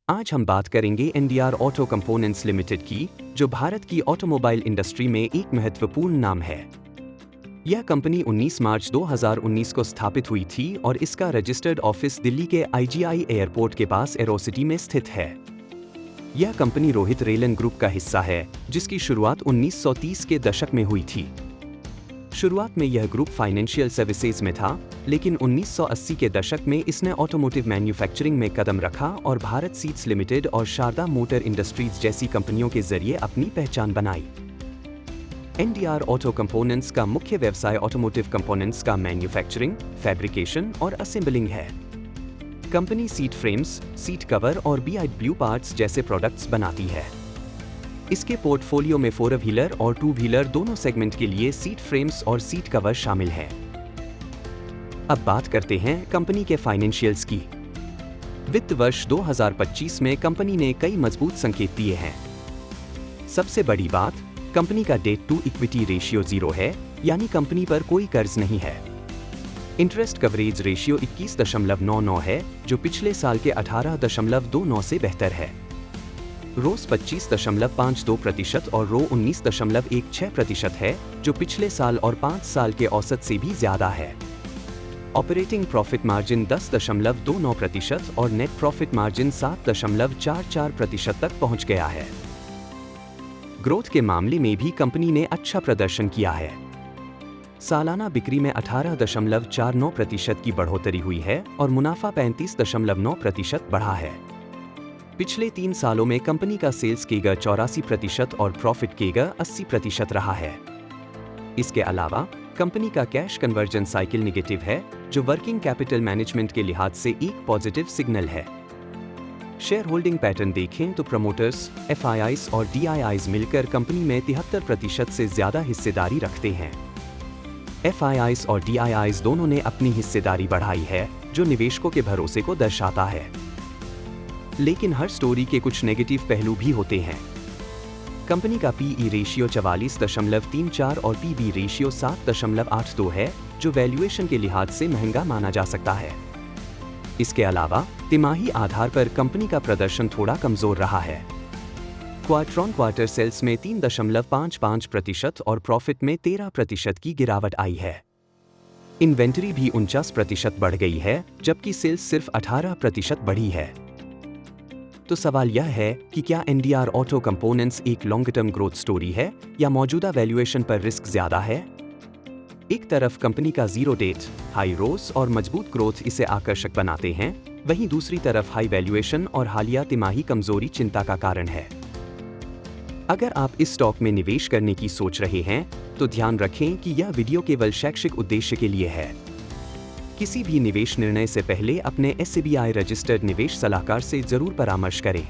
आज हम बात करेंगे एनडीआर ऑटो कंपोनेंट्स लिमिटेड की, जो भारत की ऑटोमोबाइल इंडस्ट्री में एक महत्वपूर्ण नाम है। यह कंपनी 19 मार्च 2019 को स्थापित हुई थी और इसका रजिस्टर्ड ऑफिस दिल्ली के आईजीआई एयरपोर्ट के पास एरोसिटी में स्थित है। यह कंपनी रोहित रेलन ग्रुप का हिस्सा है, जिसकी शुरुआत 1930 के दशक में हुई थी। शुरुआत में यह ग्रुप फाइनेंशियल सर्विसेज में था, लेकिन 1980 के दशक में इसने ऑटोमोटिव मैन्युफैक्चरिंग में कदम रखा और भारत सीट्स लिमिटेड और शारदा मोटर इंडस्ट्रीज जैसी कंपनियों के जरिए अपनी पहचान बनाई। एनडीआर ऑटो कंपोनेंट्स का मुख्य व्यवसाय ऑटोमोटिव कंपोनेंट्स का मैन्युफैक्चरिंग, फैब्रिकेशन और असेंबलिंग है। Company seat frames, seat cover और BIW पार्ट्स जैसे प्रोडक्ट्स बनाती है। इसके पोर्टफोलियो में 4 व्हीलर और 2 व्हीलर दोनों सेगमेंट के लिए सीट फ्रेम्स और सीट कवर शामिल हैं। अब बात करते हैं कंपनी के फाइनेंशियल्स की। वित्त वर्ष 2025 में कंपनी ने कई मजबूत संकेत दिए हैं। सबसे बड़ी बात, कंपनी का डेट टू इक्विटी रेशियो 0 है, यानी कंपनी पर कोई कर्ज नहीं है। इंटरेस्ट कवरेज रेशियो 21.99 है, जो पिछले साल के 18.29 से बेहतर है। रोस 25.52% और रो 19.16% है, जो पिछले साल और 5 साल के औसत से भी ज्यादा है। ऑपरेटिंग प्रॉफिट मार्जिन 10.29% और नेट प्रॉफिट मार्जिन 7.44% तक पहुंच गया है। ग्रोथ के मामले में भी कंपनी ने अच्छा प्रदर्शन किया है। सालाना बिक्री में 18.49% की बढ़ोतरी हुई है और मुनाफा 35.9% बढ़ा है। पिछले 3 सालों में कंपनी का सेल्स केगर 84% और प्रॉफिट केगर 80% रहा है। इसके अलावा कंपनी का कैश कन्वर्जन साइकिल नेगेटिव है, जो वर्किंग कैपिटल मैनेजमेंट के लिहाज से एक पॉजिटिव सिग्नल है। शेयर होल्डिंग पैटर्न देखें तो प्रमोटर्स, FIIs और DIIs मिलकर कंपनी में 73% से ज्यादा हिस्सेदारी रखते हैं। FIIs और DIIs दोनों ने अपनी हिस्सेदारी बढ़ाई है, जो निवेशकों के भरोसे को दर्शाता है। लेकिन हर स्टोरी के कुछ नेगेटिव पहलू भी होते हैं। कंपनी का PE रेशियो 44.34 और PB रेशियो 7.82 है, जो वैल्यूएशन के लिहाज से महंगा माना जा सकता है। इसके अलावा तिमाही आधार पर कंपनी का प्रदर्शन थोड़ा कमजोर रहा है। क्वार्टर ऑन क्वार्टर सेल्स में 3.55% और प्रॉफिट में 13% की गिरावट आई है। इन्वेंटरी भी 49% बढ़ गई है, जबकि सेल्स सिर्फ 18% बढ़ी है। तो सवाल यह है कि क्या एनडीआर ऑटो कंपोनेंट्स एक लॉन्ग टर्म ग्रोथ स्टोरी है या मौजूदा वैल्यूएशन पर रिस्क ज्यादा है? एक तरफ कंपनी का 0 डेट, हाई रोस और मजबूत ग्रोथ इसे आकर्षक बनाते हैं, वहीं दूसरी तरफ हाई वैल्यूएशन और हालिया तिमाही कमजोरी चिंता का कारण है। अगर आप इस स्टॉक में निवेश करने की सोच रहे हैं, तो ध्यान रखें कि यह वीडियो केवल शैक्षिक उद्देश्य के लिए है। किसी भी निवेश निर्णय से पहले अपने SEBI रजिस्टर्ड निवेश सलाहकार से जरूर परामर्श करें।